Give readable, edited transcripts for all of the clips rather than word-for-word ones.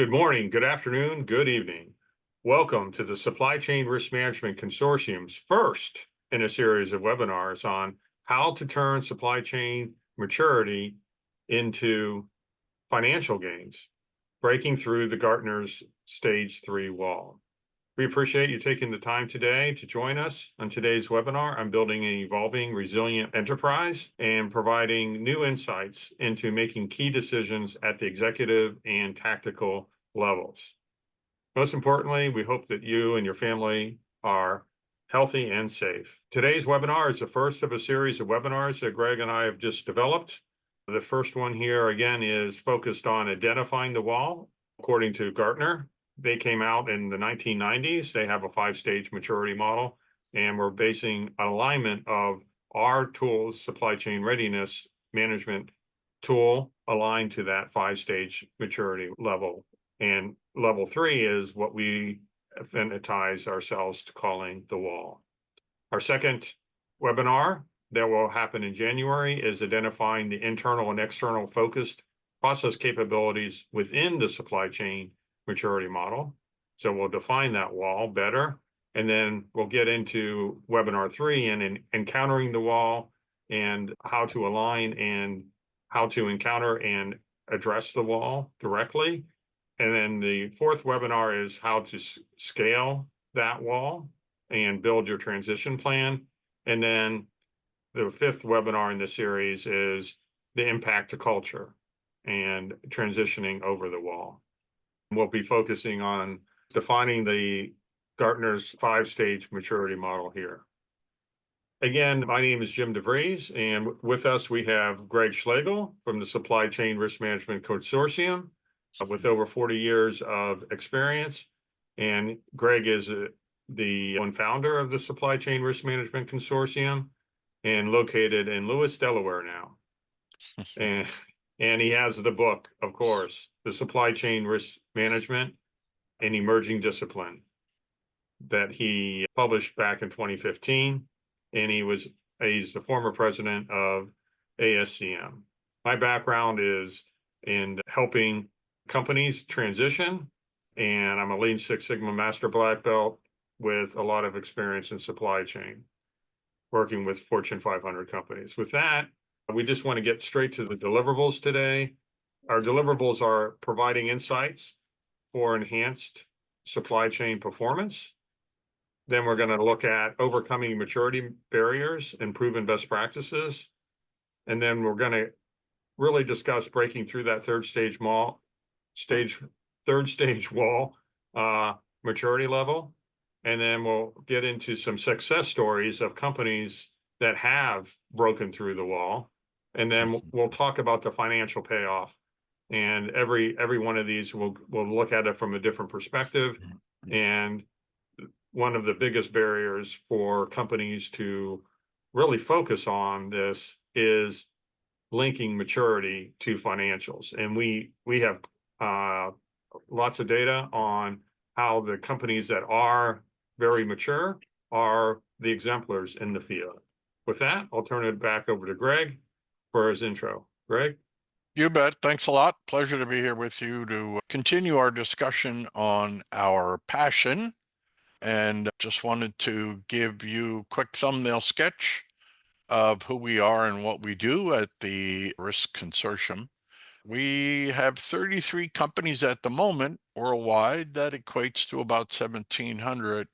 Good morning, good afternoon, good evening. Welcome to the Supply Chain Risk Management Consortium's first in a series of webinars on how to turn supply chain maturity into financial gains, breaking through the Gartner's Stage 3 wall. We appreciate you taking the time today to join us on today's webinar on building an evolving, resilient enterprise and providing new insights into making key decisions at the executive and tactical levels. Most importantly, we hope that you and your family are healthy and safe. Today's webinar is the first of a series of webinars that Greg and I have just developed. The first one here, again, is focused on identifying the wall. According to Gartner, they came out in the 1990s. They have a 5-stage maturity model, and we're basing alignment of our tools, supply chain readiness management tool, aligned to that 5-stage maturity level. And level 3 is what we affinitize ourselves to calling the wall. Our second webinar that will happen in January is identifying the internal and external focused process capabilities within the supply chain maturity model. So we'll define that wall better, and then we'll get into webinar 3 and encountering the wall and how to align and how to encounter and address the wall directly. And then the fourth webinar is how to scale that wall and build your transition plan. And then the fifth webinar in the series is the impact to culture and transitioning over the wall. We'll be focusing on defining the Gartner's 5-stage maturity model here. Again, my name is Jim Vries, and with us we have Greg Schlegel from the Supply Chain Risk Management Consortium with over 40 years of experience. And Greg is the one founder of the Supply Chain Risk Management Consortium and located in Lewis, Delaware now. And he has the book, of course, The Supply Chain Risk Management, an Emerging Discipline, that he published back in 2015. And he's the former president of ASCM. My background is in helping companies transition, and I'm a Lean Six Sigma Master Black Belt with a lot of experience in supply chain, working with Fortune 500 companies. With that, we just want to get straight to the deliverables today. Our deliverables are providing insights for enhanced supply chain performance. Then we're going to look at overcoming maturity barriers and proven best practices. And then we're going to really discuss breaking through that third stage wall maturity level. And then we'll get into some success stories of companies that have broken through the wall. And then we'll talk about the financial payoff. And every one of these we'll look at it from a different perspective. And one of the biggest barriers for companies to really focus on this is linking maturity to financials. And we have lots of data on how the companies that are very mature are the exemplars in the field. With that, I'll turn it back over to Greg for his intro. Greg? You bet. Thanks a lot. Pleasure to be here with you to continue our discussion on our passion. And just wanted to give you a quick thumbnail sketch of who we are and what we do at the Risk Consortium. We have 33 companies at the moment worldwide. That equates to about 1,700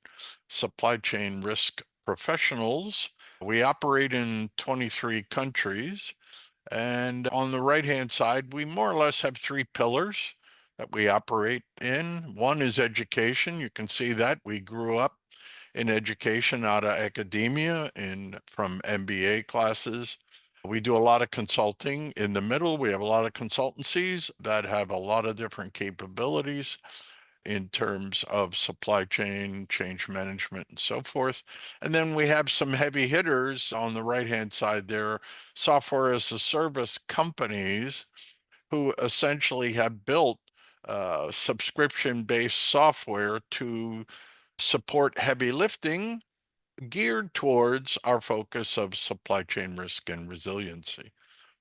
supply chain risk professionals. We operate in 23 countries. And on the right-hand side, we more or less have 3 pillars that we operate in. One is education. You can see that we grew up in education out of academia from MBA classes. We do a lot of consulting. In the middle, we have a lot of consultancies that have a lot of different capabilities in terms of supply chain, change management, and so forth. And then we have some heavy hitters on the right-hand side there, software as a service companies who essentially have built subscription-based software to support heavy lifting geared towards our focus of supply chain risk and resiliency.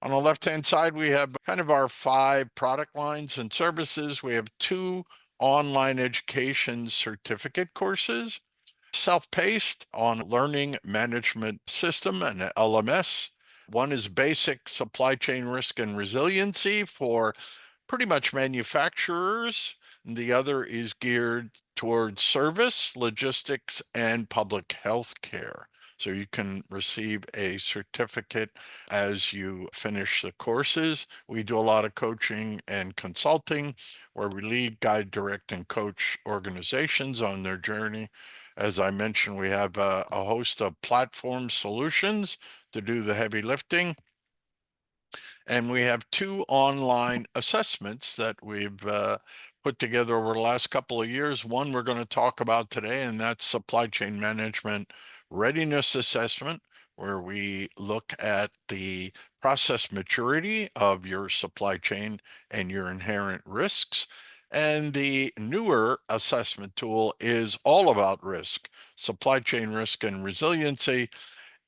On the left-hand side, we have kind of our 5 product lines and services. We have 2 online education certificate courses, self-paced on learning management system and LMS. One is basic supply chain risk and resiliency for pretty much manufacturers. The other is geared towards service, logistics, and public health care. So you can receive a certificate as you finish the courses. We do a lot of coaching and consulting where we lead, guide, direct, and coach organizations on their journey. As I mentioned, we have a host of platform solutions to do the heavy lifting. And we have 2 online assessments that we've put together over the last couple of years. One we're going to talk about today, and that's supply chain management readiness assessment, where we look at the process maturity of your supply chain and your inherent risks. And the newer assessment tool is all about risk, supply chain risk and resiliency.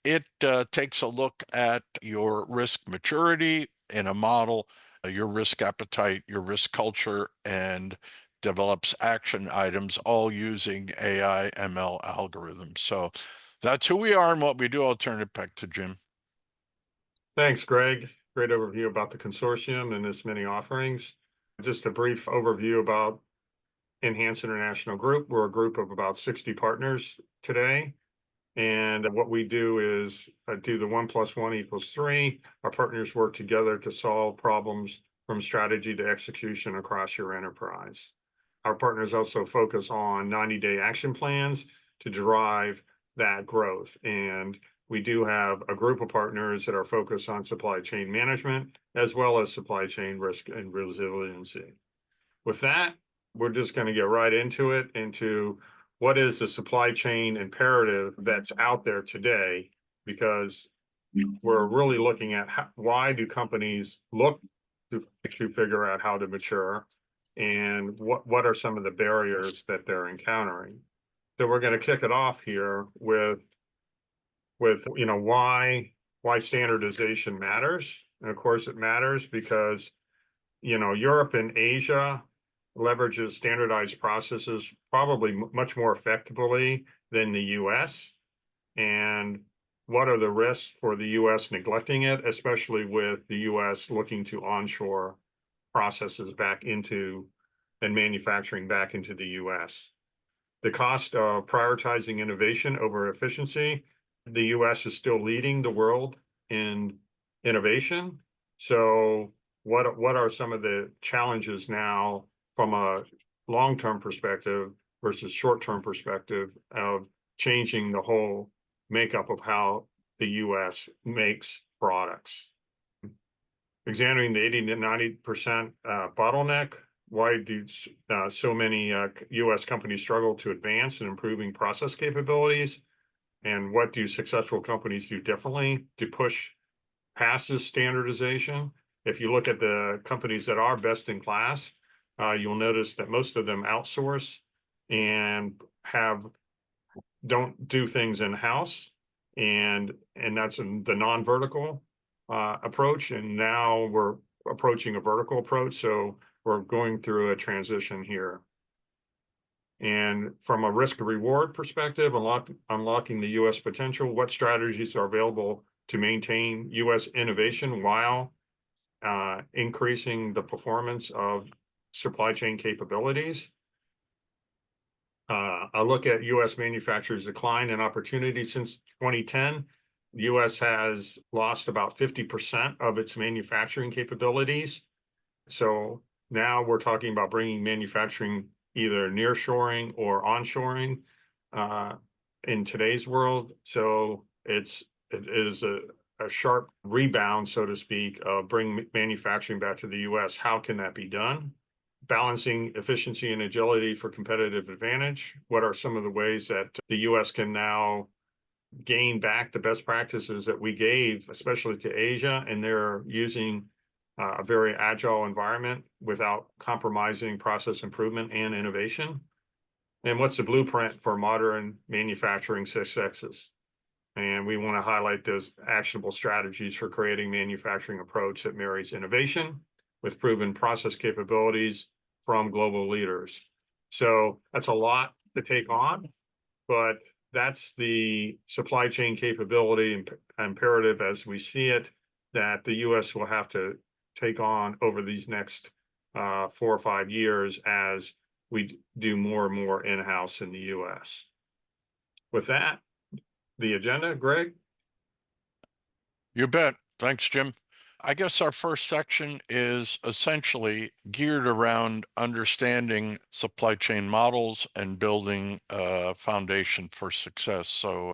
It takes a look at your risk maturity in a model, your risk appetite, your risk culture, and develops action items, all using AI ML algorithms. So that's who we are and what we do. I'll turn it back to Jim. Thanks, Greg. Great overview about the consortium and its many offerings. Just a brief overview about Enhance International Group. We're a group of about 60 partners today. And what we do is do the 1 + 1 = 3. Our partners work together to solve problems from strategy to execution across your enterprise. Our partners also focus on 90-day action plans to drive that growth. And we do have a group of partners that are focused on supply chain management, as well as supply chain risk and resiliency. With that, we're just going to get right into it, into what is the supply chain imperative that's out there today, because we're really looking at why do companies look to figure out how to mature, and what are some of the barriers that they're encountering. So we're going to kick it off here with why standardization matters. And of course it matters because Europe and Asia leverages standardized processes probably much more effectively than the US. And what are the risks for the US neglecting it, especially with the US looking to onshore processes back into and manufacturing back into the US? The cost of prioritizing innovation over efficiency. The US is still leading the world in innovation. So what are some of the challenges now from a long-term perspective versus short-term perspective of changing the whole makeup of how the US makes products? Examining the 80 to 90% bottleneck. Why do so many US companies struggle to advance in improving process capabilities? And what do successful companies do differently to push past this standardization? If you look at the companies that are best in class, you'll notice that most of them outsource and don't do things in-house, and that's the non-vertical approach. And now we're approaching a vertical approach, so we're going through a transition here. And from a risk reward perspective, unlocking the US potential, what strategies are available to maintain US innovation while increasing the performance of supply chain capabilities? A look at US manufacturers' decline in opportunity since 2010. The US has lost about 50% of its manufacturing capabilities. So now we're talking about bringing manufacturing either nearshoring or onshoring in today's world. So it is a sharp rebound, so to speak, of bring manufacturing back to the US. How can that be done? Balancing efficiency and agility for competitive advantage. What are some of the ways that the US can now gain back the best practices that we gave, especially to Asia, and they're using a very agile environment without compromising process improvement and innovation? And what's the blueprint for modern manufacturing successes? And we want to highlight those actionable strategies for creating manufacturing approach that marries innovation with proven process capabilities from global leaders. So that's a lot to take on, but that's the supply chain capability and imperative as we see it that the U.S. will have to take on over these next 4 or 5 years as we do more and more in-house in the U.S. With that, the agenda, Greg? You bet. Thanks, Jim. I guess our first section is essentially geared around understanding supply chain models and building a foundation for success. So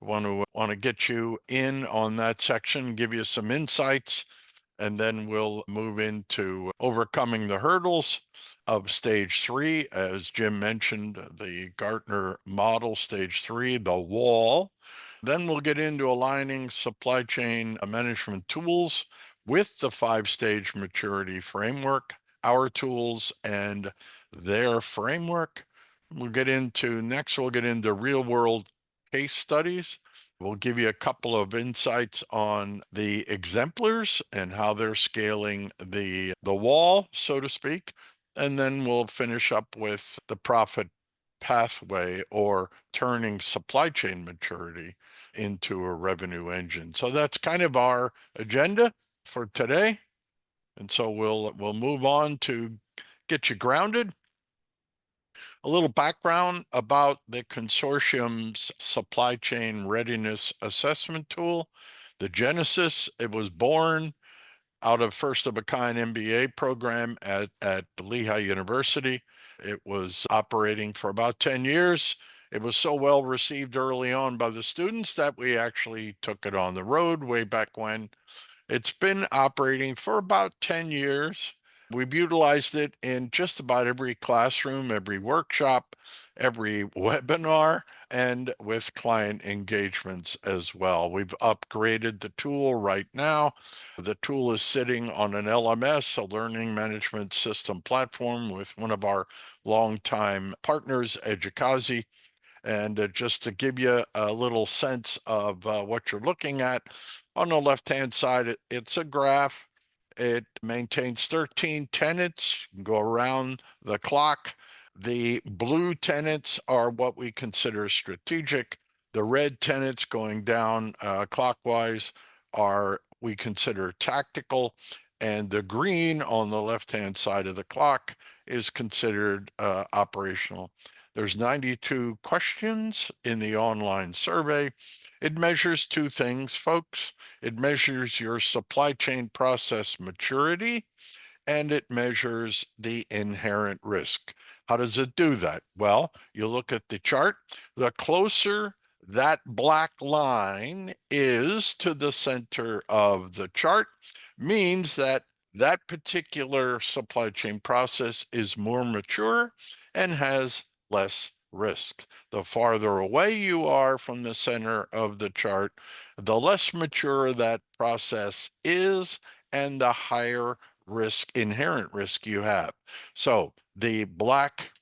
want to get you in on that section, give you some insights, and then we'll move into overcoming the hurdles of stage 3. As Jim mentioned, the Gartner model, stage 3, the wall. Then we'll get into aligning supply chain management tools with the 5-stage maturity framework, our tools and their framework. We'll get into real world case studies. We'll give you a couple of insights on the exemplars and how they're scaling the wall, so to speak. And then we'll finish up with the profit pathway, or turning supply chain maturity into a revenue engine. So that's kind of our agenda for today. And so we'll move on to get you grounded. A little background about the consortium's supply chain readiness assessment tool. The genesis, it was born out of first of a kind MBA program at Lehigh University. It was operating for about 10 years. It was so well received early on by the students that we actually took it on the road way back when. It's been operating for about 10 years. We've utilized it in just about every classroom, every workshop, every webinar, and with client engagements as well. We've upgraded the tool right now. The tool is sitting on an LMS, a learning management system platform, with one of our longtime partners, Educazi. And just to give you a little sense of what you're looking at, on the left-hand side, it's a graph. It maintains 13 tenets, you can go around the clock. The blue tenets are what we consider strategic. The red tenets going down clockwise are we consider tactical. And the green on the left-hand side of the clock is considered operational. There's 92 questions in the online survey. It measures 2 things, folks. It measures your supply chain process maturity, and it measures the inherent risk. How does it do that? Well, you look at the chart. The closer that black line is to the center of the chart, means that that particular supply chain process is more mature and has less risk. The farther away you are from the center of the chart, the less mature that process is and the higher risk, inherent risk you have. So the black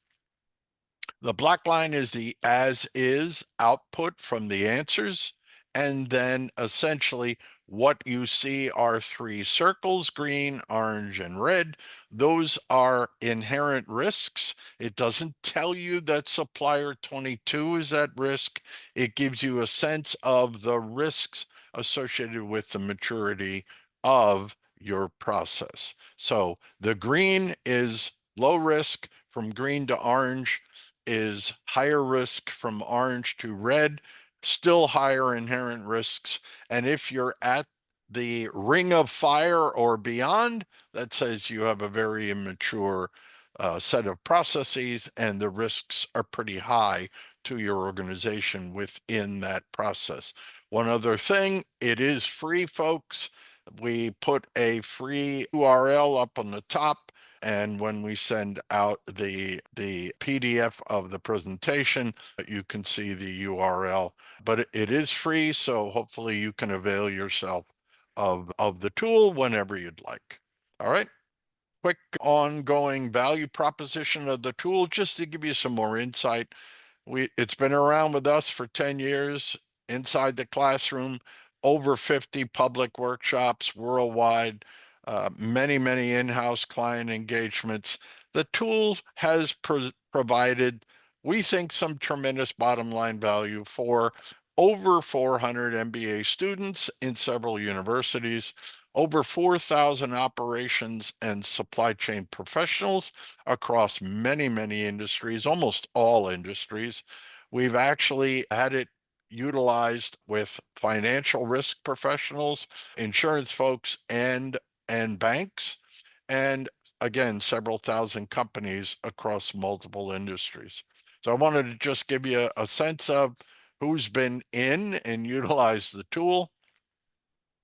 line is the as is output from the answers. And then essentially what you see are 3 circles, green, orange, and red. Those are inherent risks. It doesn't tell you that supplier 22 is at risk. It gives you a sense of the risks associated with the maturity of your process. So the green is low risk, from green to orange is higher risk, from orange to red, still higher inherent risks. And if you're at the ring of fire or beyond, that says you have a very immature set of processes and the risks are pretty high to your organization within that process. One other thing, it is free, folks. We put a free URL up on the top, and when we send out the PDF of the presentation, you can see the URL. But it is free, so hopefully you can avail yourself of the tool whenever you'd like. All right. Quick ongoing value proposition of the tool, just to give you some more insight. It's been around with us for 10 years. inside the classroom, over 50 public workshops worldwide, many, many in-house client engagements. The tool has provided, we think, some tremendous bottom line value for over 400 MBA students in several universities, over 4,000 operations and supply chain professionals across many, many industries, almost all industries. We've actually had it utilized with financial risk professionals, insurance folks, and banks, and again, several thousand companies across multiple industries. So I wanted to just give you a sense of who's been in and utilized the tool.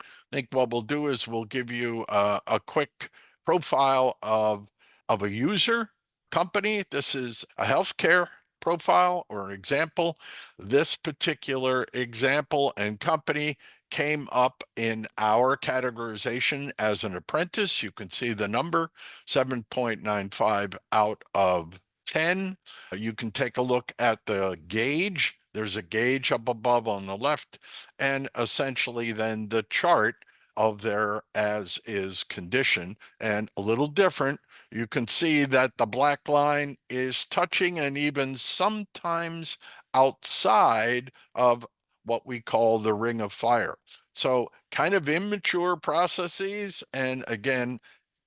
I think what we'll do is we'll give you a quick profile of a user company. This is a healthcare profile or example. This particular example and company came up in our categorization as an apprentice. You can see the number 7.95 out of 10. You can take a look at the gauge. There's a gauge up above on the left, and essentially then the chart of their as is condition. And a little different, you can see that the black line is touching and even sometimes outside of what we call the ring of fire. So kind of immature processes, and again,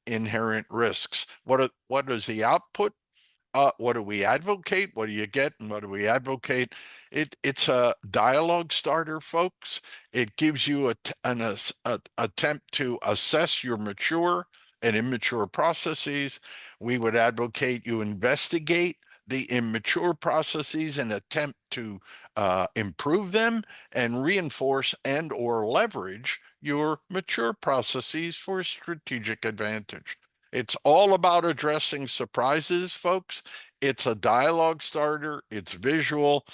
inherent risks. What is the output? What do we advocate? What do you get? And what do we advocate? It's a dialogue starter, folks. It gives you an attempt to assess your mature and immature processes. We would advocate you investigate the immature processes and attempt to improve them and reinforce and or leverage your mature processes for strategic advantage. It's all about addressing surprises, folks. It's a dialogue starter. It's visual.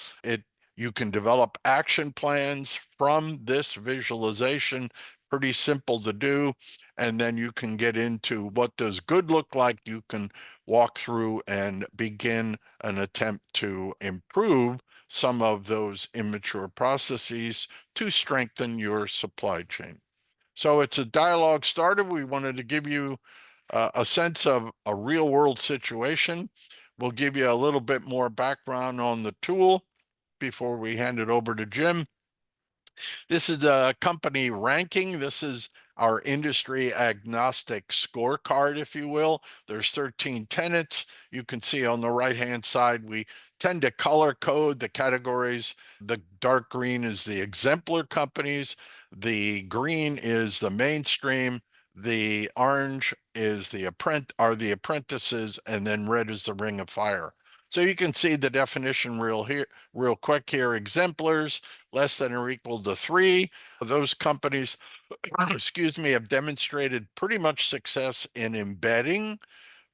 You can develop action plans from this visualization. Pretty simple to do. And then you can get into what does good look like. You can walk through and begin an attempt to improve some of those immature processes to strengthen your supply chain. So it's a dialogue starter. We wanted to give you a sense of a real world situation. We'll give you a little bit more background on the tool before we hand it over to Jim. This is the company ranking. This is our industry agnostic scorecard, if you will. There's 13 tenets. You can see on the right-hand side, we tend to color code the categories. The dark green is the exemplar companies. The green is the mainstream. The orange is the apprentices, and then red is the ring of fire. So you can see the definition real quick here. Exemplars, less than or equal to 3. Those companies, excuse me, have demonstrated pretty much success in embedding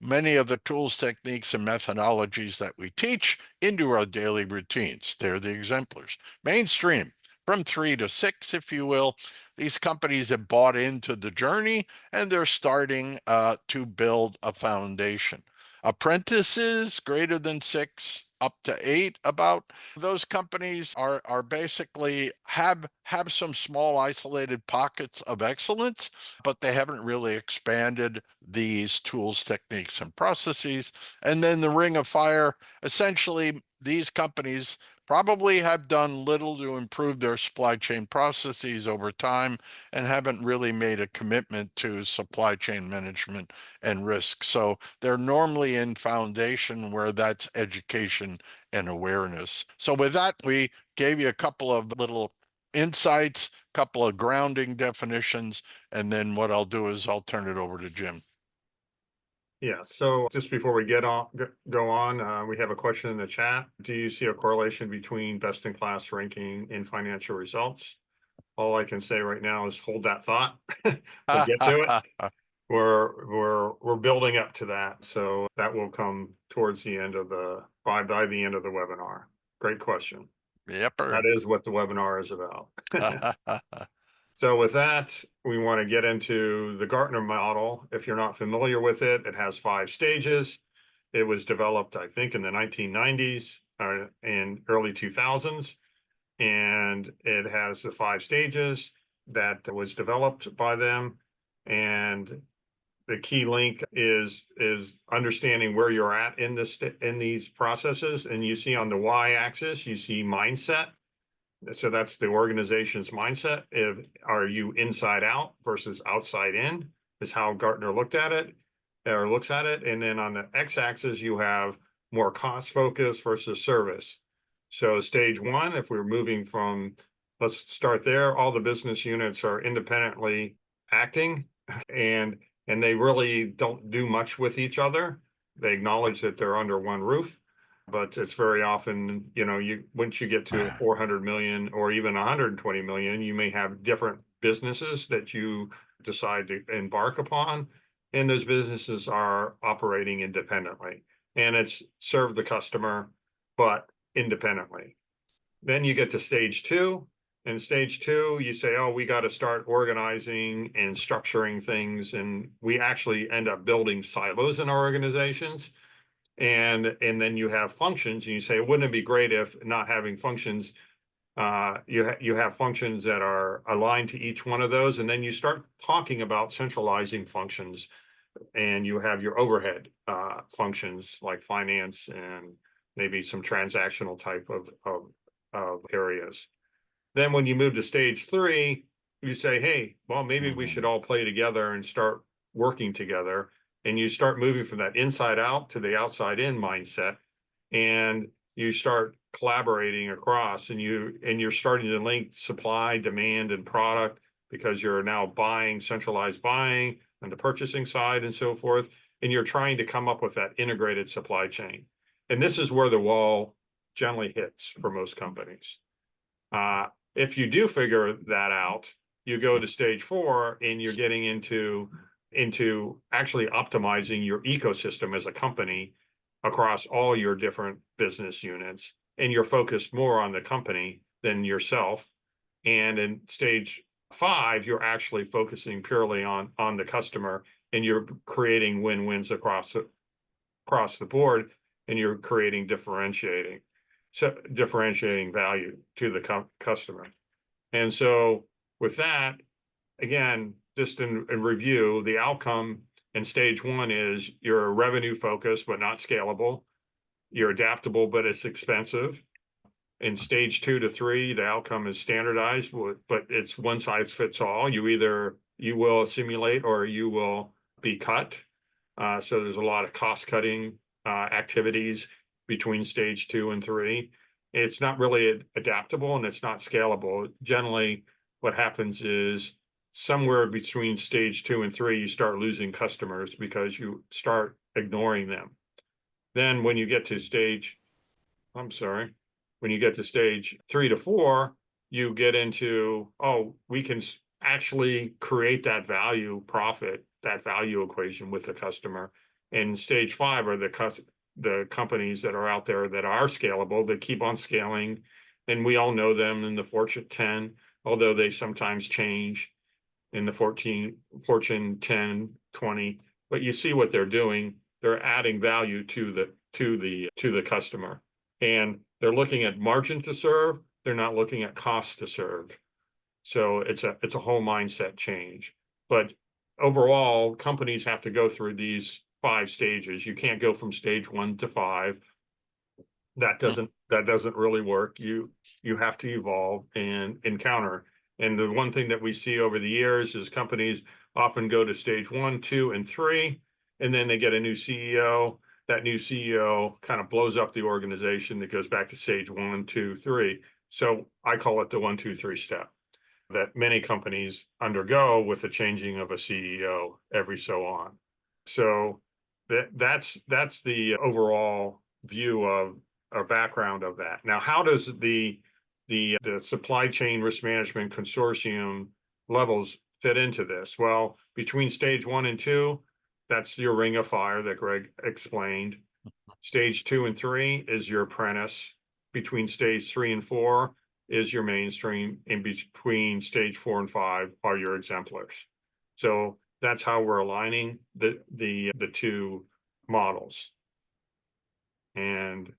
many of the tools, techniques, and methodologies that we teach into our daily routines. They're the exemplars. Mainstream, from 3 to 6, if you will. These companies have bought into the journey and they're starting to build a foundation. Apprentices, greater than 6, up to 8, about. Those companies are basically have some small isolated pockets of excellence, but they haven't really expanded these tools, techniques, and processes. And then the ring of fire, essentially, these companies probably have done little to improve their supply chain processes over time and haven't really made a commitment to supply chain management and risk. So they're normally in foundation where that's education and awareness. So with that, we gave you a couple of little insights, couple of grounding definitions, and then what I'll do is I'll turn it over to Jim. Yeah, so just before we go on, we have a question in the chat. Do you see a correlation between best-in-class ranking and financial results? All I can say right now is hold that thought. We'll get to it. We're building up to that, so that will come towards the end of by the end of the webinar. Great question. That is what the webinar is about. So with that, we want to get into the Gartner model. If you're not familiar with it, it has 5 stages. It was developed, I think, in the 1990s and early 2000s. and it has the 5 stages that was developed by them. And the key link is understanding where you're at in these processes. And you see on the y-axis, you see mindset. So that's the organization's mindset. Are you inside out versus outside in, is how Gartner looked at it or looks at it. And then on the x-axis, you have more cost focus versus service. So stage 1, if we're moving from, let's start there, all the business units are independently acting and they really don't do much with each other. They acknowledge that they're under one roof, but it's very often, once you get to 400 million or even 120 million, you may have different businesses that you decide to embark upon. And those businesses are operating independently. And it's serve the customer, but independently. Then you get to stage 2. And stage 2, you say, oh, we got to start organizing and structuring things. And we actually end up building silos in our organizations. And then you have functions, and you say, wouldn't it be great if not having functions, you have functions that are aligned to each one of those, and then you start talking about centralizing functions, and you have your overhead functions like finance and maybe some transactional type of areas. Then when you move to stage 3, you say, hey, well, maybe we should all play together and start working together. And you start moving from that inside out to the outside in mindset, and you start collaborating across, and you're starting to link supply, demand, and product, because you're now buying, centralized buying on the purchasing side and so forth. And you're trying to come up with that integrated supply chain. And this is where the wall generally hits for most companies. If you do figure that out, you go to stage 4, and you're getting into actually optimizing your ecosystem as a company across all your different business units, and you're focused more on the company than yourself. And in stage 5, you're actually focusing purely on the customer, and you're creating win-wins across the board, and you're creating differentiating value to the customer. And so with that, again, just in review, the outcome in stage 1 is you're revenue focused, but not scalable. You're adaptable, but it's expensive. In stage 2 to 3, the outcome is standardized, but it's one size fits all. You will assimilate or you will be cut. So there's a lot of cost cutting activities between stage 2 and 3. It's not really adaptable, and it's not scalable. Generally, what happens is somewhere between stage 2 and 3, you start losing customers because you start ignoring them. Then when you get to stage 3 to 4, you get into, oh, we can actually create that value profit, that value equation with the customer. And stage 5 are the companies that are out there that are scalable, that keep on scaling. And we all know them in the Fortune 10, although they sometimes change in the Fortune 10, 20. But you see what they're doing. They're adding value to the customer. And they're looking at margin to serve. They're not looking at cost to serve. So it's a whole mindset change. But overall, companies have to go through these 5 stages. You can't go from stage 1 to 5. That doesn't really work. You have to evolve and encounter. And the one thing that we see over the years is companies often go to stage 1, 2, and 3, and then they get a new CEO. That new CEO kind of blows up the organization that goes back to stage 1, 2, 3. So I call it the 1, 2, 3 step that many companies undergo with the changing of a CEO every so on. So that's the overall view of or background of that. Now, how does the supply chain risk management consortium levels fit into this? Well, between stage 1 and 2, that's your ring of fire that Greg explained. Stage 2 and 3 is your apprentice. Between stage 3 and 4 is your mainstream. In between stage 4 and 5 are your exemplars. So that's how we're aligning the 2 models. And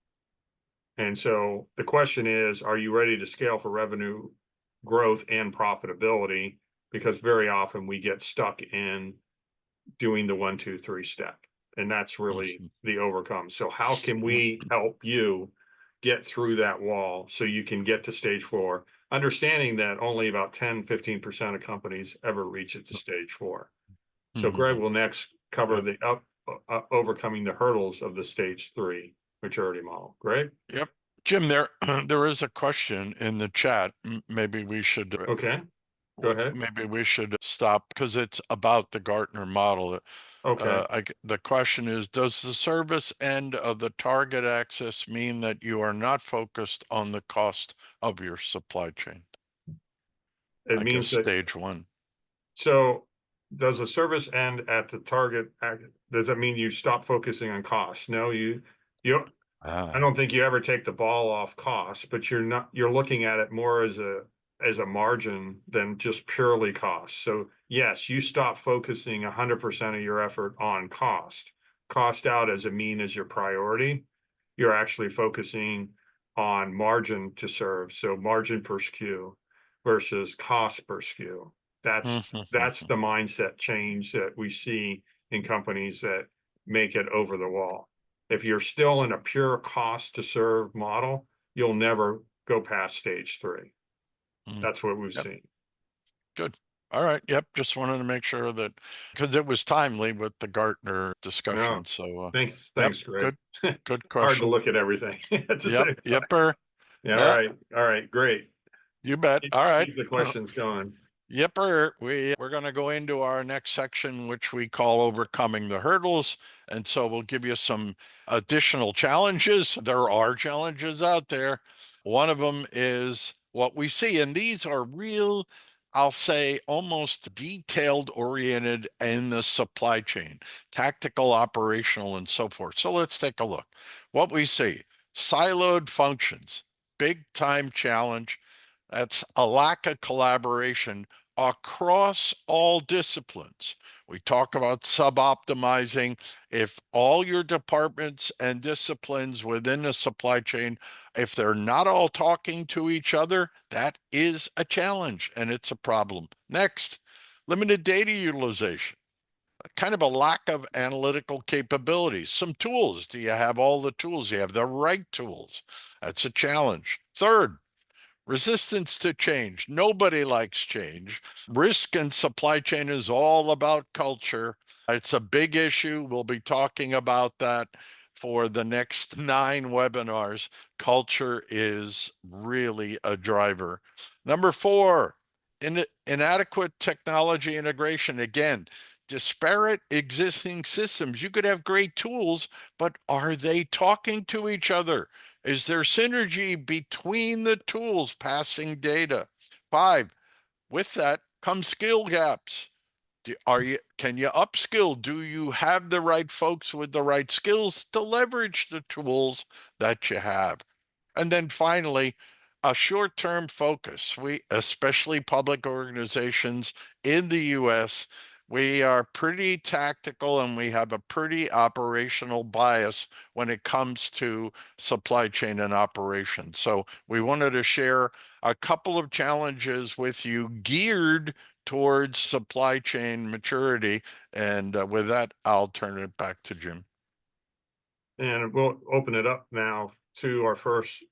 And so the question is, are you ready to scale for revenue growth and profitability? Because very often we get stuck in doing the 1, 2, 3 step. And that's really Mhm. the overcome. So how can we help you get through that wall so you can get to stage 4, understanding that only about 10-15% of companies ever reach it to stage 4. So Greg Mhm. will next cover Yep. the overcoming the hurdles of the stage 3 maturity model. Greg? Yep. Jim, there there is a question in the chat. Maybe we should Okay, go ahead. maybe we should stop because it's about the Gartner model. Okay. The question is, does the service end of the target axis mean that you are not focused on the cost of your supply chain? It I guess means that, stage one. so does a service end at the target? Does that mean you stop focusing on cost? No, you, I Ah. don't think you ever take the ball off cost, but you're looking at it more as a margin than just purely cost. So yes, you stop focusing 100% of your effort on cost. Cost out as a mean as your priority. You're actually focusing on margin to serve. So margin per SKU versus cost per SKU. That's the mindset change that we see in companies that make it over the wall. If you're still in a pure cost to serve model, you'll never go past stage 3. That's what we've Yep. seen. Good. All right. Yep. Just wanted to make sure that because it was timely with the Gartner discussion. No, So, yep. thanks, Greg. Good. Good Hard to question. look at everything at the Yep. same time. Yepper. Yeah, Yeah. all right, great. You bet. All right. Keep the questions going. Yepper, we're going to go into our next section, which we call overcoming the hurdles. And so we'll give you some additional challenges. There are challenges out there. One of them is what we see, and these are real, I'll say, almost detailed oriented in the supply chain, tactical, operational, and so forth. So let's take a look. What we see, siloed functions, big time challenge. That's a lack of collaboration across all disciplines. We talk about sub-optimizing. If all your departments and disciplines within the supply chain, if they're not all talking to each other, that is a challenge and it's a problem. Next, limited data utilization, kind of a lack of analytical capabilities. Some tools. Do you have all the tools? Do you have the right tools? That's a challenge. Third, resistance to change. Nobody likes change. Risk and supply chain is all about culture. It's a big issue. We'll be talking about that for the next 9 webinars. Culture is really a driver. Number 4, inadequate technology integration. Again, disparate existing systems. You could have great tools, but are they talking to each other? Is there synergy between the tools passing data? 5, with that comes skill gaps. Can you upskill? Do you have the right folks with the right skills to leverage the tools that you have? And then finally, a short-term focus. We, especially public organizations in the US, we are pretty tactical and we have a pretty operational bias when it comes to supply chain and operations. So we wanted to share a couple of challenges with you geared towards supply chain maturity. And with that, I'll turn it back to Jim. And we'll open it up now to our first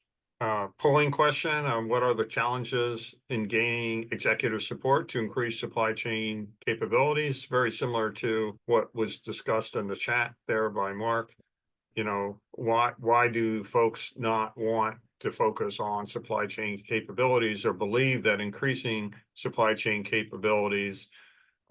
polling question on what are the challenges in gaining executive support to increase supply chain capabilities, very similar to what was discussed in the chat there by Mark. You know, why do folks not want to focus on supply chain capabilities or believe that increasing supply chain capabilities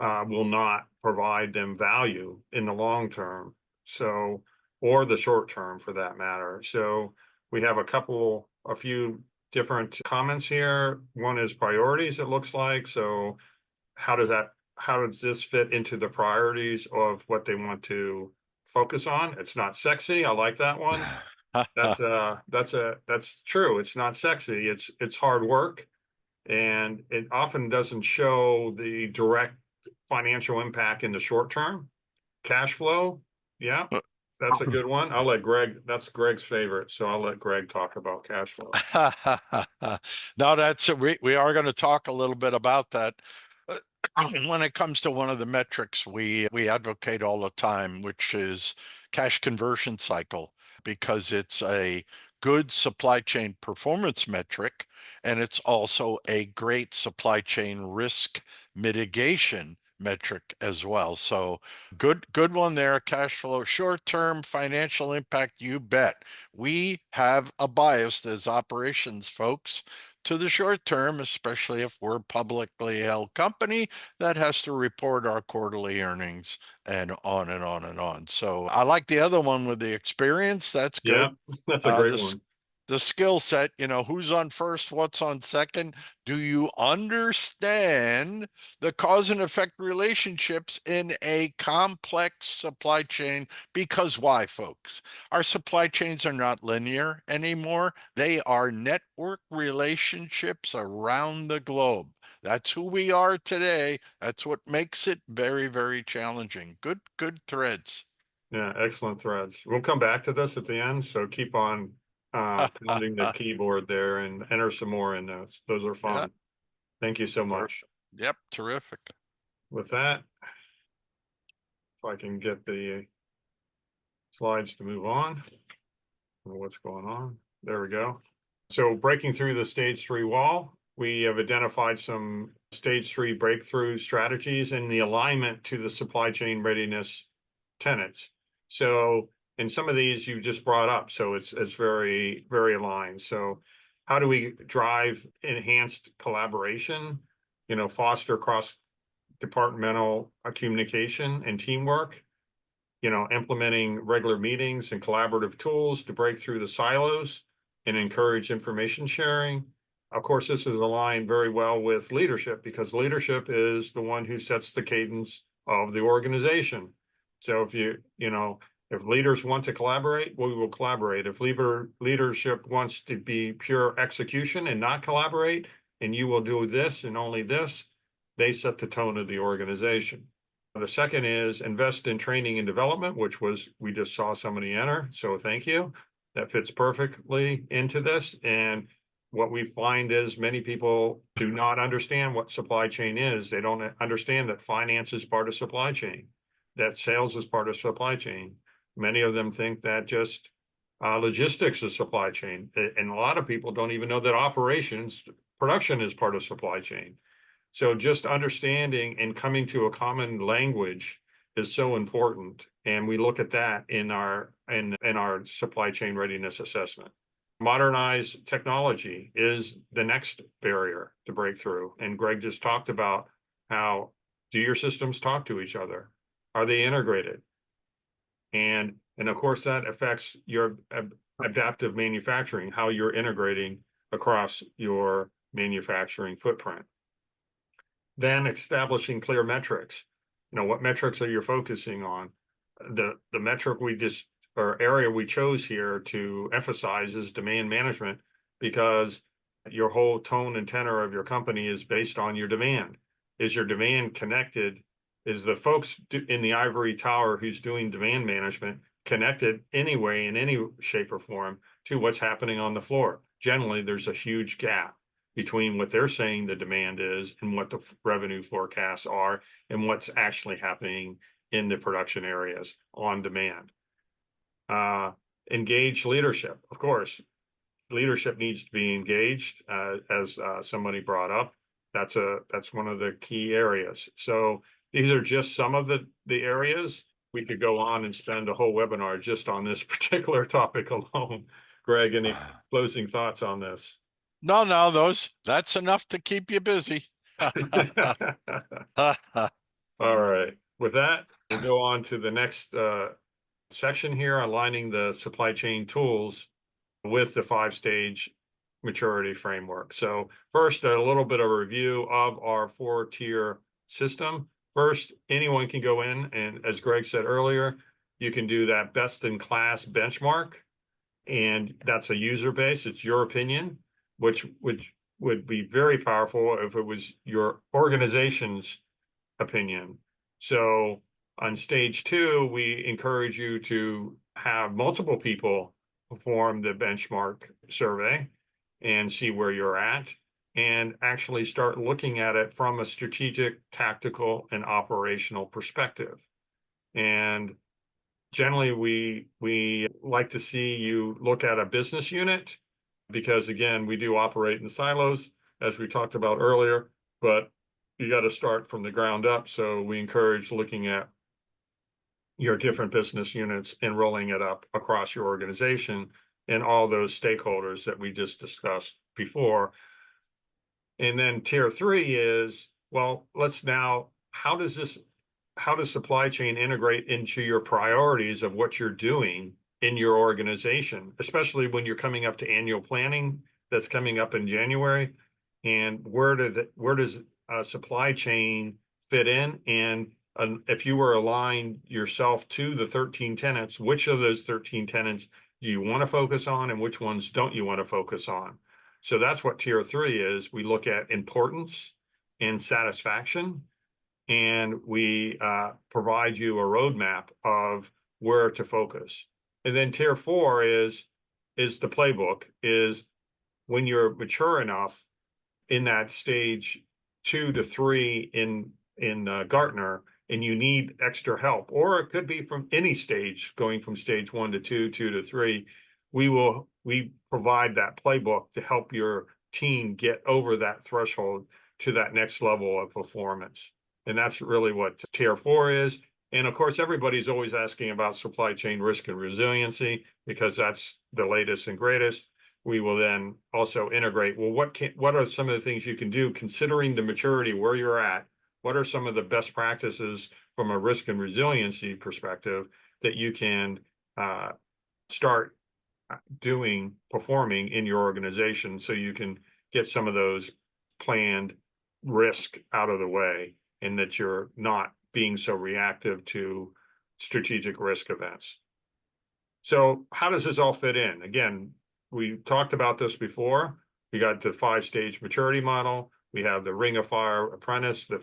will not provide them value in the long term? So, or the short term for that matter. So we have a few different comments here. One is priorities, it looks like. So how does this fit into the priorities of what they want to focus on? It's not sexy. I like that one. That's true. It's not sexy. It's hard work, and it often doesn't show the direct financial impact in the short term. Cash flow, yeah. That's a good one. I'll let Greg, that's Greg's favorite, so I'll let Greg talk about cash flow. No, we are going to talk a little bit about that. When it comes to one of the metrics we advocate all the time, which is cash conversion cycle, because it's a good supply chain performance metric, and it's also a great supply chain risk mitigation metric as well. So good one there. Cash flow, short-term financial impact, you bet. We have a bias as operations folks to the short term, especially if we're a publicly held company that has to report our quarterly earnings and on and on and on. So I like the other one with the experience. That's Yeah, good. that's a Uh, great the one. the skill set, who's on first, what's on second? Do you understand the cause and effect relationships in a complex supply chain? Because why, folks? Our supply chains are not linear anymore. They are network relationships around the globe. That's who we are today. That's what makes it very, very challenging. Good threads. Yeah, excellent threads. We'll come back to this at the end, so keep on pounding the keyboard there and enter some more in those. Those are Yeah, fun. Thank you so much. yep, terrific. With that, if I can get the slides to move on. What's going on? There we go. So breaking through the stage 3 wall, we have identified some stage 3 breakthrough strategies and the alignment to the supply chain readiness tenets. So, and some of these you just brought up, so it's very, very aligned. So how do we drive enhanced collaboration, foster cross departmental communication and teamwork, implementing regular meetings and collaborative tools to break through the silos and encourage information sharing. Of course, this is aligned very well with leadership because leadership is the one who sets the cadence of the organization. So if leaders want to collaborate, we will collaborate. If leadership wants to be pure execution and not collaborate, and you will do this and only this, they set the tone of the organization. The second is invest in training and development, which was, we just saw somebody enter. So thank you. That fits perfectly into this. And what we find is many people do not understand what supply chain is. They don't understand that finance is part of supply chain, that sales is part of supply chain. Many of them think that just logistics is supply chain. And a lot of people don't even know that operations, production is part of supply chain. So just understanding and coming to a common language is so important. And we look at that in our supply chain readiness assessment. Modernize technology is the next barrier to break through. And Greg just talked about how do your systems talk to each other? Are they integrated? And of course that affects your adaptive manufacturing, how you're integrating across your manufacturing footprint. Then establishing clear metrics. What metrics are you focusing on? The metric or area we chose here to emphasize is demand management, because your whole tone and tenor of your company is based on your demand. Is your demand connected? Is the folks in the ivory tower who's doing demand management connected anyway in any shape or form to what's happening on the floor? Generally, there's a huge gap between what they're saying the demand is and what the revenue forecasts are and what's actually happening in the production areas on demand. Engage leadership. Of course, leadership needs to be engaged, as somebody brought up. That's one of the key areas. So these are just some of the areas. We could go on and spend a whole webinar just on this particular topic alone. Greg, any closing thoughts on this? No, that's enough to keep you busy. All right. With that, we'll go on to the next section here, aligning the supply chain tools with the 5-stage maturity framework. So first, a little bit of a review of our 4-tier system. First, anyone can go in, and as Greg said earlier, you can do that best-in-class benchmark, and that's a user base. It's your opinion, which would be very powerful if it was your organization's opinion. So on stage 2, we encourage you to have multiple people perform the benchmark survey and see where you're at, and actually start looking at it from a strategic, tactical, and operational perspective. And generally, we like to see you look at a business unit because, again, we do operate in silos, as we talked about earlier, but you got to start from the ground up. So we encourage looking at your different business units and rolling it up across your organization and all those stakeholders that we just discussed before. And then tier three is, well, let's now, how does supply chain integrate into your priorities of what you're doing in your organization, especially when you're coming up to annual planning that's coming up in January? And where does supply chain fit in? And if you were aligned yourself to the 13 tenants, which of those 13 tenants do you want to focus on and which ones don't you want to focus on? So that's what tier three is. We look at importance and satisfaction, and we provide you a roadmap of where to focus. And then tier four is the playbook, is when you're mature enough in that stage 2 to 3 in Gartner, and you need extra help, or it could be from any stage, going from stage 1 to 2, 2 to 3. We provide that playbook to help your team get over that threshold to that next level of performance. And that's really what tier four is. And of course, everybody's always asking about supply chain risk and resiliency because that's the latest and greatest. We will then also integrate, well, what are some of the things you can do considering the maturity where you're at? What are some of the best practices from a risk and resiliency perspective that you can start performing in your organization so you can get some of those planned risk out of the way, and that you're not being so reactive to strategic risk events. So how does this all fit in? Again, we talked about this before. We got the 5-stage maturity model. We have the Ring of Fire apprentice, the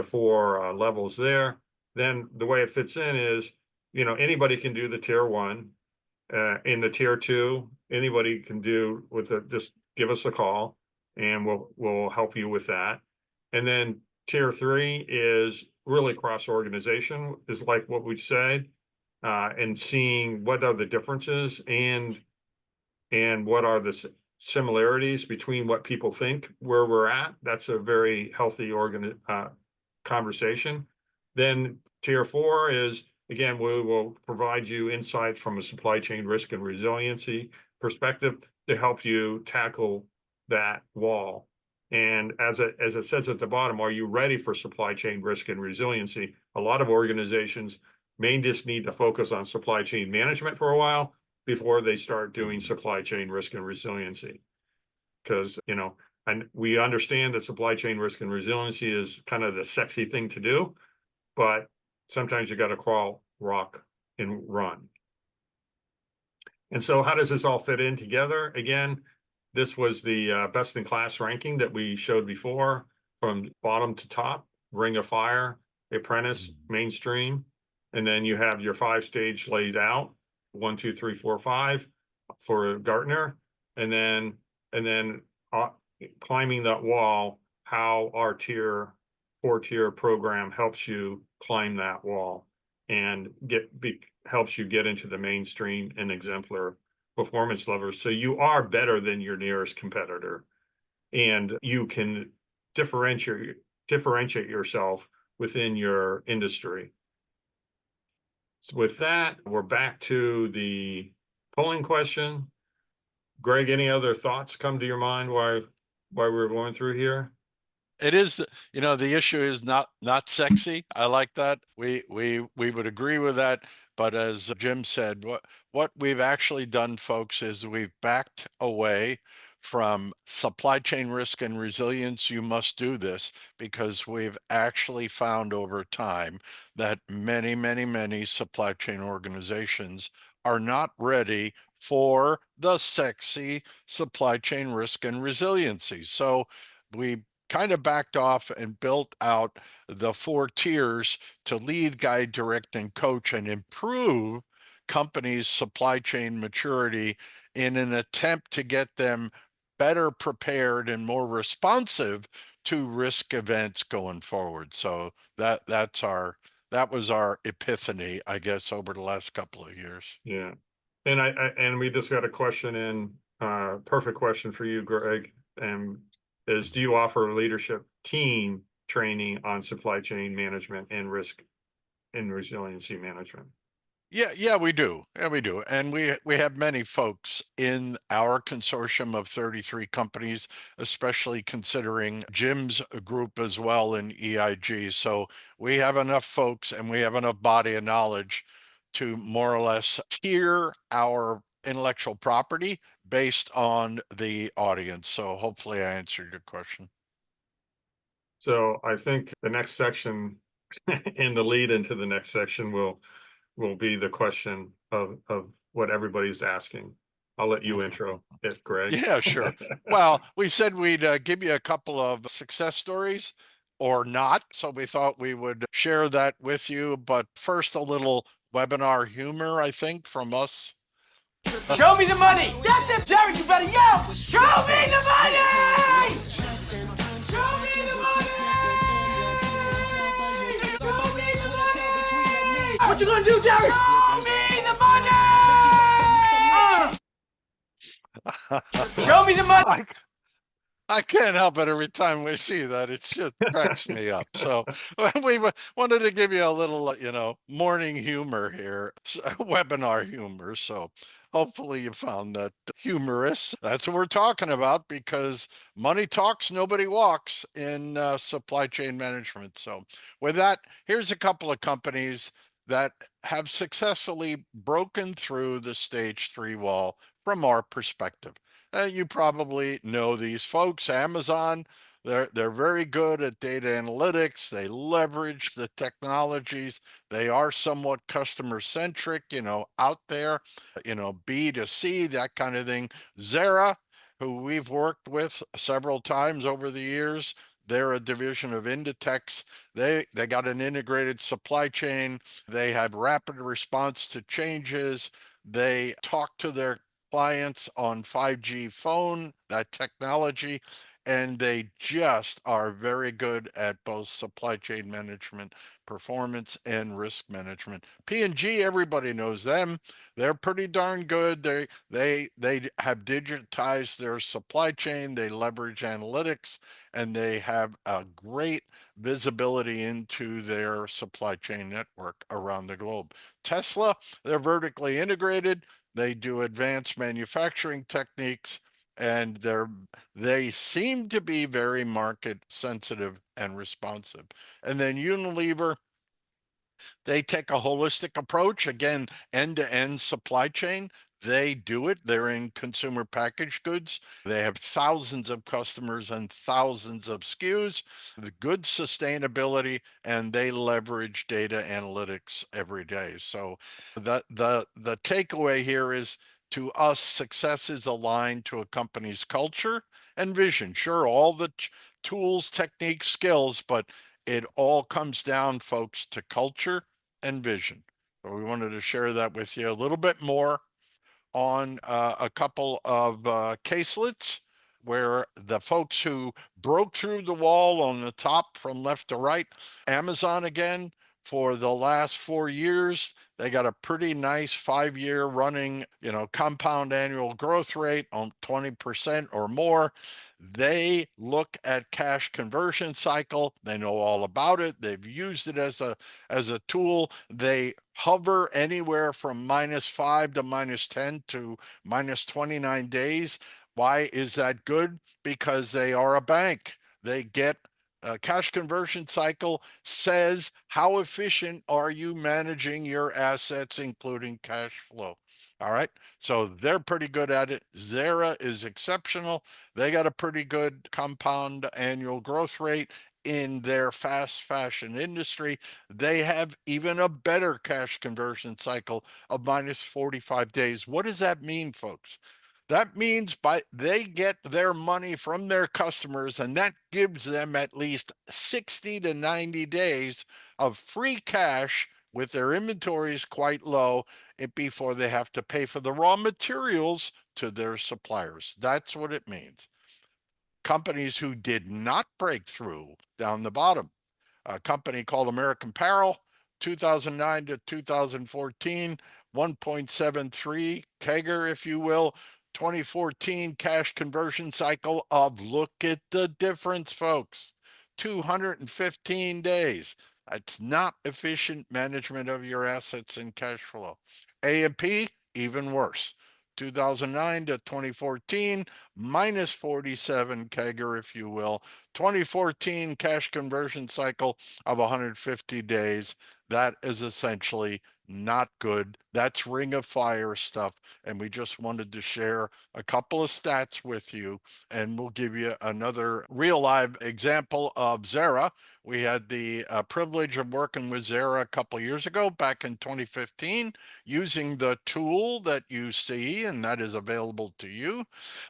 four levels there. Then the way it fits in is, anybody can do the tier one. In the tier two, anybody can do just give us a call and we'll help you with that. And then tier three is really cross organization, is like what we said, and seeing what are the differences and what are the similarities between what people think where we're at. That's a very healthy conversation. Then tier four is, again, we will provide you insights from a supply chain risk and resiliency perspective to help you tackle that wall. And as it says at the bottom, are you ready for supply chain risk and resiliency? A lot of organizations may just need to focus on supply chain management for a while before they start doing supply chain risk and resiliency. Because, and we understand that supply chain risk and resiliency is kind of the sexy thing to do, but sometimes you got to crawl, walk, and run. And so how does this all fit in together? Again, this was the best in class ranking that we showed before, from bottom to top: Ring of Fire, Apprentice, Mainstream. And then you have your 5-stage laid out, 1, 2, 3, 4, 5 for Gartner. And then climbing that wall, how our 4-tier program helps you climb that wall and helps you get into the mainstream and exemplar performance levels. So you are better than your nearest competitor, and you can differentiate yourself within your industry. So with that, we're back to the polling question. Greg, any other thoughts come to your mind while we're going through here? It is, the issue is not sexy. I like that. We would agree with that. But as Jim said, what we've actually done, folks, is we've backed away from supply chain risk and resilience. You must do this, because we've actually found over time that many supply chain organizations are not ready for the sexy supply chain risk and resiliency. So we kind of backed off and built out the 4 tiers to lead, guide, direct, and coach and improve companies' supply chain maturity in an attempt to get them better prepared and more responsive to risk events going forward. So that was our epiphany, I guess, over the last couple of years. Yeah. And and we just got a question in, perfect question for you, Greg. And is, do you offer leadership team training on supply chain management and risk and resiliency management? Yeah, we do. Yeah, we do. And we have many folks in our consortium of 33 companies, especially considering Jim's group as well in EIG. So we have enough folks and we have enough body of knowledge to more or less tier our intellectual property based on the audience. So hopefully I answered your question. So I think the next section and the lead into the next section will be the question of what everybody's asking. I'll let you intro it, Greg. Yeah, sure. Well, we said we'd give you a couple of success stories or not. So we thought we would share that with you. But first, a little webinar humor, I think, from us. Show me the money! That's it, Jerry, you better yell! Show me the money! Show me the money! Show me the money! What you gonna do, Jerry? Show me the money! Show me the money! I can't help it every time we see that. It just cracks me up. So we wanted to give you a little, morning humor here, webinar humor. So hopefully you found that humorous. That's what we're talking about because money talks, nobody walks in supply chain management. So with that, here's a couple of companies that have successfully broken through the stage 3 wall from our perspective. You probably know these folks. Amazon, they're very good at data analytics. They leverage the technologies. They are somewhat customer centric, out there, B2C, that kind of thing. Zara, who we've worked with several times over the years, they're a division of Inditex. They got an integrated supply chain. They have rapid response to changes. They talk to their clients on 5G phone, that technology, and they just are very good at both supply chain management, performance, and risk management. P&G, everybody knows them. They're pretty darn good. They have digitized their supply chain. They leverage analytics, and they have a great visibility into their supply chain network around the globe. Tesla, they're vertically integrated. They do advanced manufacturing techniques, and they seem to be very market sensitive and responsive. And then Unilever, they take a holistic approach, again, end-to-end supply chain. They do it. They're in consumer packaged goods. They have thousands of customers and thousands of SKUs, the good sustainability, and they leverage data analytics every day. So the takeaway here is, to us, success is aligned to a company's culture and vision. Sure, all the tools, techniques, skills, but it all comes down, folks, to culture and vision. So we wanted to share that with you a little bit more on a couple of caselets where the folks who broke through the wall on the top from left to right. Amazon, again, for the last 4 years, they got a pretty nice 5-year running, compound annual growth rate on 20% or more. They look at cash conversion cycle. They know all about it. They've used it as a tool. They hover anywhere from -5 to -10 to -29 days. Why is that good? Because they are a bank. They get a cash conversion cycle says, how efficient are you managing your assets, including cash flow? All right. So they're pretty good at it. Zara is exceptional. They got a pretty good compound annual growth rate in their fast fashion industry. They have even a better cash conversion cycle of -45 days. What does that mean, folks? That means they get their money from their customers, and that gives them at least 60 to 90 days of free cash with their inventories quite low before they have to pay for the raw materials to their suppliers. That's what it means. Companies who did not break through down the bottom, a company called American Apparel, 2009 to 2014, 1.73 CAGR, if you will. 2014 cash conversion cycle of, look at the difference, folks, 215 days. That's not efficient management of your assets and cash flow. A&P, even worse. 2009 to 2014, minus 47 CAGR, if you will. 2014 cash conversion cycle of 150 days. That is essentially not good. That's ring of fire stuff. And we just wanted to share a couple of stats with you, and we'll give you another real live example of Zara. We had the privilege of working with Zara a couple of years ago, back in 2015, using the tool that you see, and that is available to you.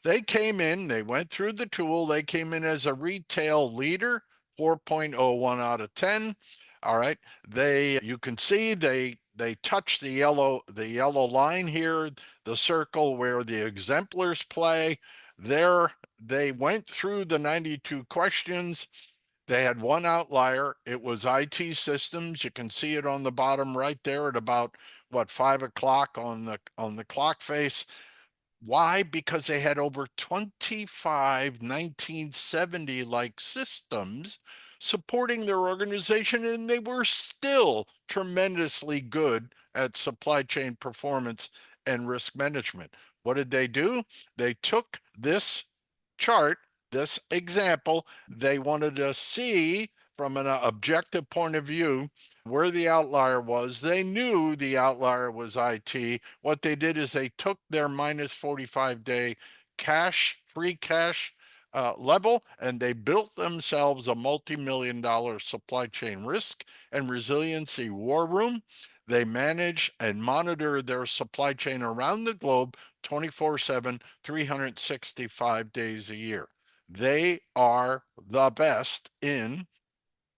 They came in, they went through the tool, they came in as a retail leader, 4.01 out of 10. All right. You can see they touch the yellow line here, the circle where the exemplars play. There, they went through the 92 questions. They had one outlier. It was IT systems. You can see it on the bottom right there at about 5 o'clock on the clock face. Why? Because they had over 25 1970 like systems supporting their organization, and they were still tremendously good at supply chain performance and risk management. What did they do? They took this chart, this example, they wanted to see from an objective point of view where the outlier was. They knew the outlier was IT. What they did is they took their minus 45-day free cash level, and they built themselves a multi-million-dollar supply chain risk and resiliency war room. They manage and monitor their supply chain around the globe 24/7, 365 days a year. They are the best in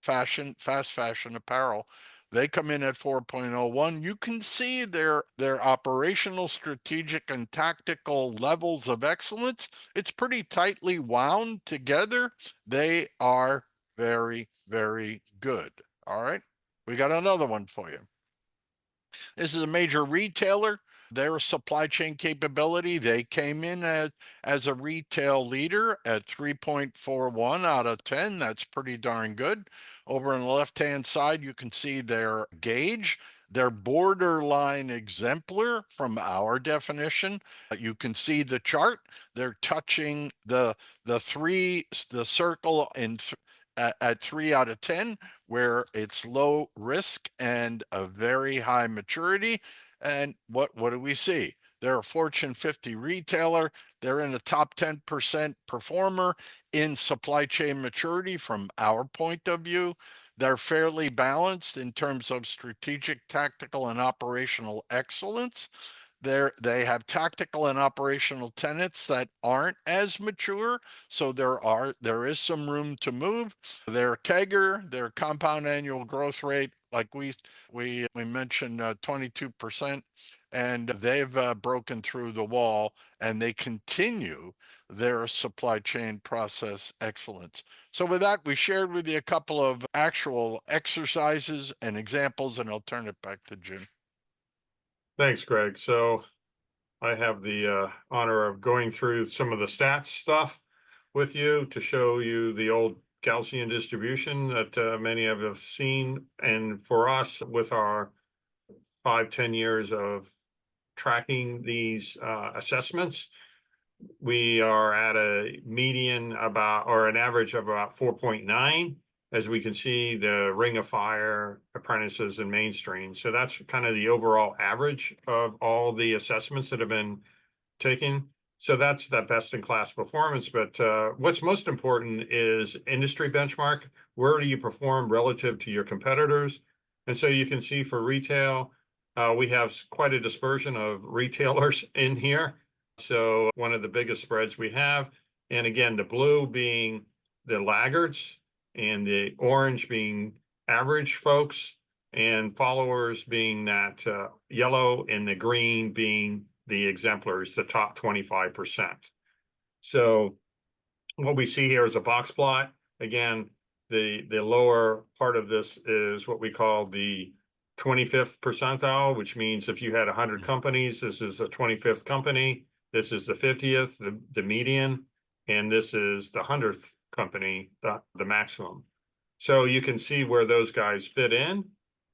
fast fashion apparel. They come in at 4.01. You can see their operational, strategic, and tactical levels of excellence. It's pretty tightly wound together. They are very, very good. All right. We got another one for you. This is a major retailer. Their supply chain capability, they came in as a retail leader at 3.41 out of 10. That's pretty darn good. Over on the left-hand side, you can see their gauge, their borderline exemplar from our definition. You can see the chart. They're touching the circle at 3 out of 10, where it's low risk and a very high maturity. And what do we see? They're a Fortune 50 retailer. They're in the top 10% performer in supply chain maturity from our point of view. They're fairly balanced in terms of strategic, tactical, and operational excellence. They have tactical and operational tenets that aren't as mature, so there is some room to move. Their CAGR, their compound annual growth rate, like we mentioned, 22%, and they've broken through the wall, and they continue their supply chain process excellence. So with that, we shared with you a couple of actual exercises and examples, and I'll turn it back to Jim. Thanks, Greg. So I have the honor of going through some of the stats stuff with you to show you the old Gaussian distribution that many of us seen. And for us, with our 5-10 years of tracking these assessments, we are at a median or an average of about 4.9. As we can see, the Ring of Fire, apprentices, and mainstream. So that's kind of the overall average of all the assessments that have been taken. So that's that best in class performance. But what's most important is industry benchmark. Where do you perform relative to your competitors? And so you can see for retail, we have quite a dispersion of retailers in here. So one of the biggest spreads we have, and again, the blue being the laggards and the orange being average folks and followers being that yellow and the green being the exemplars, the top 25%. So what we see here is a box plot. Again, the lower part of this is what we call the 25th percentile, which means if you had 100 companies, this is a 25th company. This is the 50th, the median, and this is the 100th company, the maximum. So you can see where those guys fit in.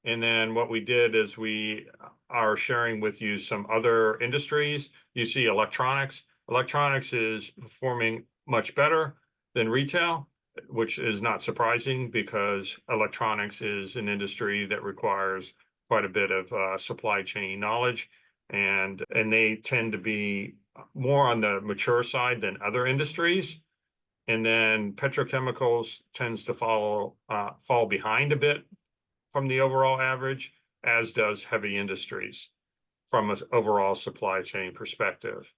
And then what we did is we are sharing with you some other industries. You see electronics. Electronics is performing much better than retail, which is not surprising because electronics is an industry that requires quite a bit of supply chain knowledge, and they tend to be more on the mature side than other industries. And then petrochemicals tends to fall behind a bit from the overall average, as does heavy industries from an overall supply chain perspective.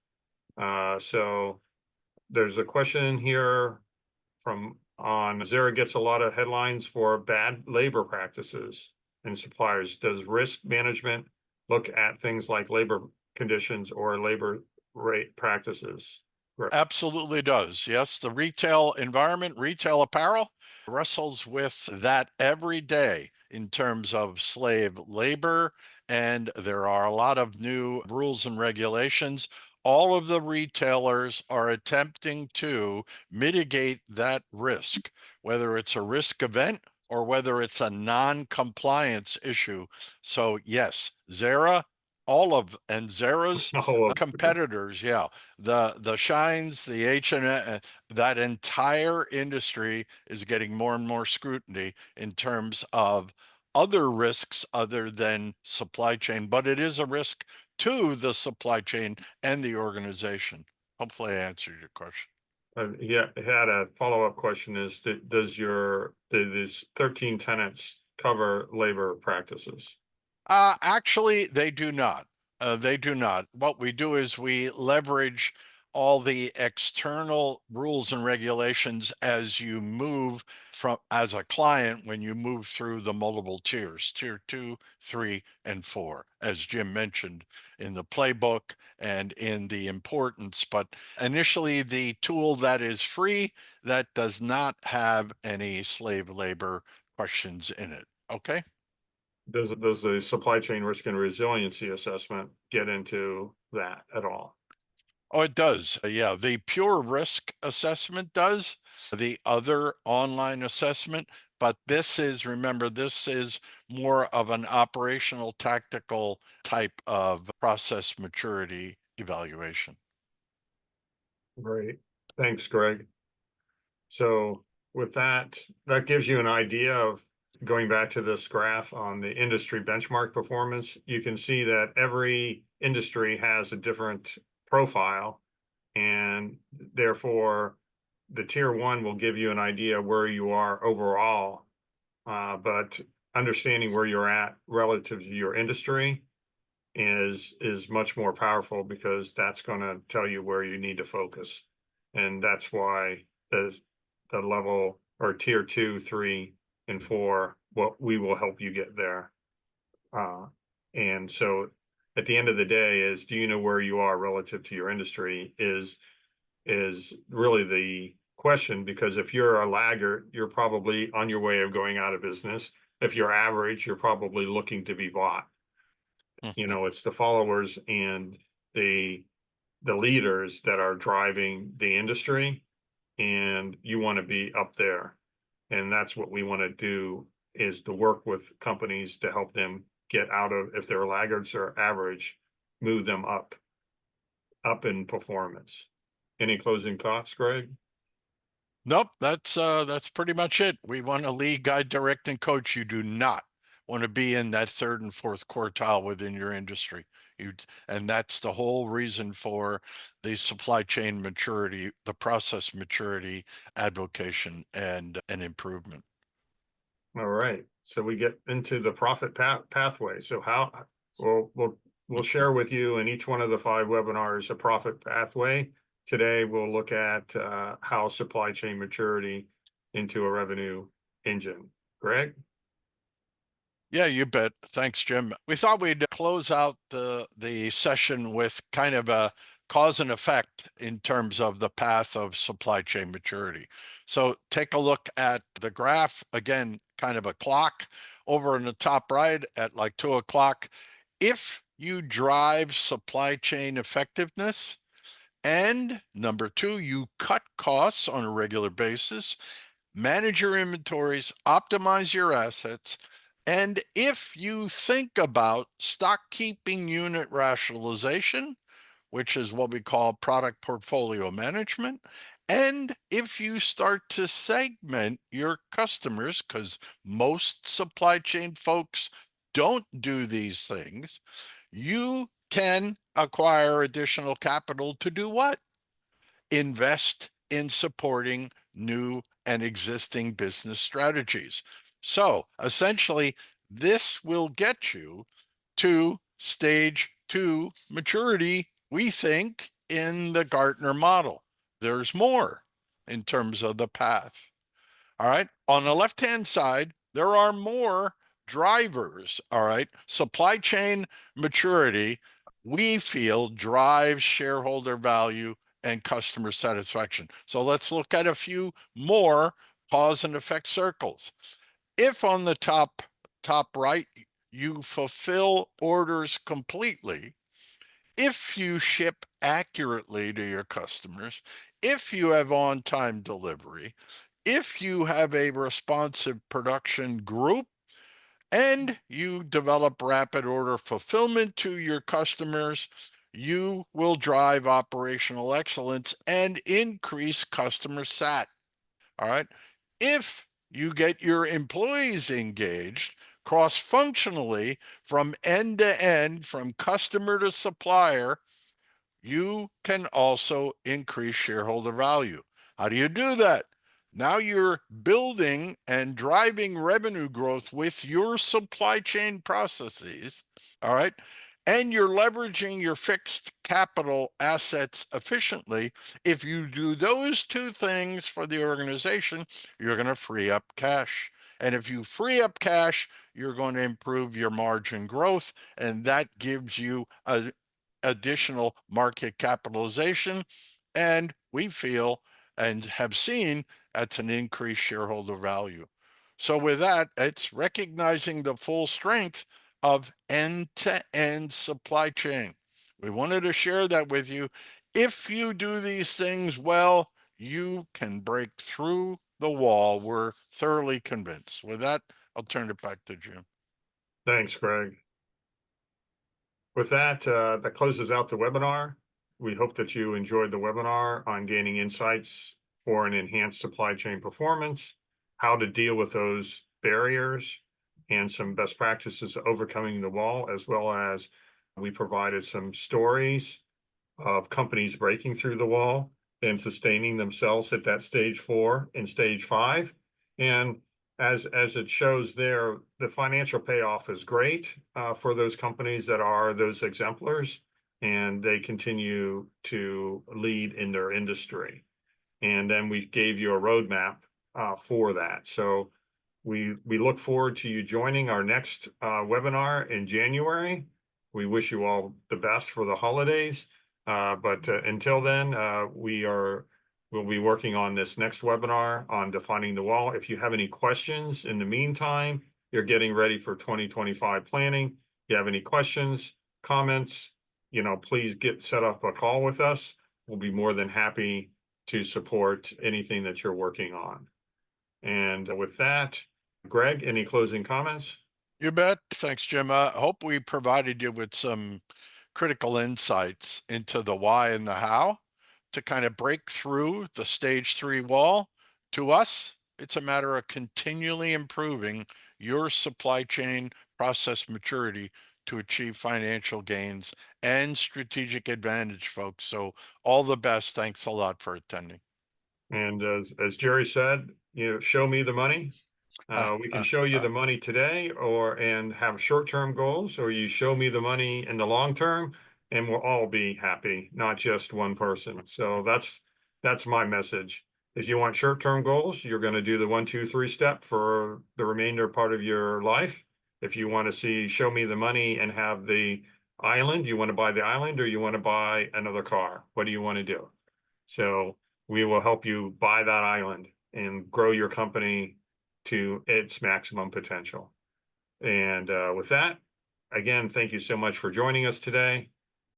So there's a question here from on Zara gets a lot of headlines for bad labor practices and suppliers. Does risk management look at things like labor conditions or labor rate practices? Absolutely does. Yes, the retail environment, retail apparel wrestles with that every day in terms of slave labor. And there are a lot of new rules and regulations. All of the retailers are attempting to mitigate that risk, whether it's a risk event or whether it's a non-compliance issue. So yes, Zara, and Zara's Oh, competitors, yeah, the Shines, the H&M, that entire industry is getting more and more scrutiny in terms of other risks other than supply chain, but it is a risk to the supply chain and the organization. Hopefully I answered your question. yeah, I had a follow-up question is, do these 13 tenants cover labor practices? Actually, they do not. They do not. What we do is we leverage all the external rules and regulations as you move from as a client when you move through the multiple tiers, tier 2, 3, and 4, as Jim mentioned in the playbook and in the importance. But initially, the tool that is free, that does not have any slave labor questions in it. Okay. Does the supply chain risk and resiliency assessment get into that at all? Oh, it does. Yeah, the pure risk assessment does, the other online assessment, but remember, this is more of an operational tactical type of process maturity evaluation. Great. Thanks, Greg. So with that, that gives you an idea of going back to this graph on the industry benchmark performance. You can see that every industry has a different profile, and therefore the tier 1 will give you an idea where you are overall. But understanding where you're at relative to your industry is much more powerful, because that's going to tell you where you need to focus. And that's why the level or tier 2, 3, and 4, what we will help you get there. And so at the end of the day is, do you know where you are relative to your industry is really the question, because if you're a laggard, you're probably on your way of going out of business. If you're average, you're probably looking to be bought. You know, it's the followers and the leaders that are driving the industry, and you want to be up there. And that's what we want to do, is to work with companies to help them get out of, if they're laggards or average, move them up in performance. Any closing thoughts, Greg? Nope, that's pretty much it. We want to lead, guide, direct, and coach. You do not want to be in that third and fourth quartile within your industry. And that's the whole reason for the supply chain maturity, the process maturity, advocation, and improvement. All right. So we get into the profit pathway. So how, we'll we'll share with you in each one of the 5 webinars a profit pathway. Today, we'll look at how supply chain maturity into a revenue engine. Greg? Yeah, you bet. Thanks, Jim. We thought we'd close out the session with kind of a cause and effect in terms of the path of supply chain maturity. So take a look at the graph, again, kind of a clock over in the top right at like 2 o'clock. If you drive supply chain effectiveness, and number 2, you cut costs on a regular basis, manage your inventories, optimize your assets, and if you think about stock keeping unit rationalization, which is what we call product portfolio management, and if you start to segment your customers, because most supply chain folks don't do these things, you can acquire additional capital to do what? Invest in supporting new and existing business strategies. So essentially, this will get you to stage 2 maturity, we think, in the Gartner model. There's more in terms of the path. All right. On the left-hand side, there are more drivers. All right. Supply chain maturity, we feel, drives shareholder value and customer satisfaction. So let's look at a few more cause and effect circles. If on the top right, you fulfill orders completely, if you ship accurately to your customers, if you have on-time delivery, if you have a responsive production group, and you develop rapid order fulfillment to your customers, you will drive operational excellence and increase customer sat. All right. If you get your employees engaged cross-functionally from end to end, from customer to supplier, you can also increase shareholder value. How do you do that? Now you're building and driving revenue growth with your supply chain processes, all right? And you're leveraging your fixed capital assets efficiently. If you do those 2 things for the organization, you're going to free up cash. And if you free up cash, you're going to improve your margin growth, and that gives you a additional market capitalization. And we feel and have seen that's an increased shareholder value. So with that, it's recognizing the full strength of end-to-end supply chain. We wanted to share that with you. If you do these things well, you can break through the wall. We're thoroughly convinced. With that, I'll turn it back to Jim. Thanks, Greg. With that, that closes out the webinar. We hope that you enjoyed the webinar on gaining insights for an enhanced supply chain performance, how to deal with those barriers, and some best practices overcoming the wall, as well as we provided some stories of companies breaking through the wall and sustaining themselves at that stage 4 and stage 5. And as it shows there, the financial payoff is great for those companies that are those exemplars, and they continue to lead in their industry. And then we gave you a roadmap for that. So we look forward to you joining our next webinar in January. We wish you all the best for the holidays. But until then, we'll be working on this next webinar on defining the wall. If you have any questions in the meantime, you're getting ready for 2025 planning. If you have any questions, comments, please set up a call with us. We'll be more than happy to support anything that you're working on. And with that, Greg, any closing comments? You bet. Thanks, Jim. I hope we provided you with some critical insights into the why and the how to kind of break through the stage 3 wall. To us, it's a matter of continually improving your supply chain process maturity to achieve financial gains and strategic advantage, folks. So all the best. Thanks a lot for attending. And as Jerry said, show me the money. We can show you the money today and have short-term goals, or you show me the money in the long term and we'll all be happy, not just one person. So that's my message. If you want short-term goals, you're going to do the 1, 2, 3 step for the remainder part of your life. If you want to show me the money and have the island, you want to buy the island or you want to buy another car? What do you want to do? So we will help you buy that island and grow your company to its maximum potential. And with that, again, thank you so much for joining us today.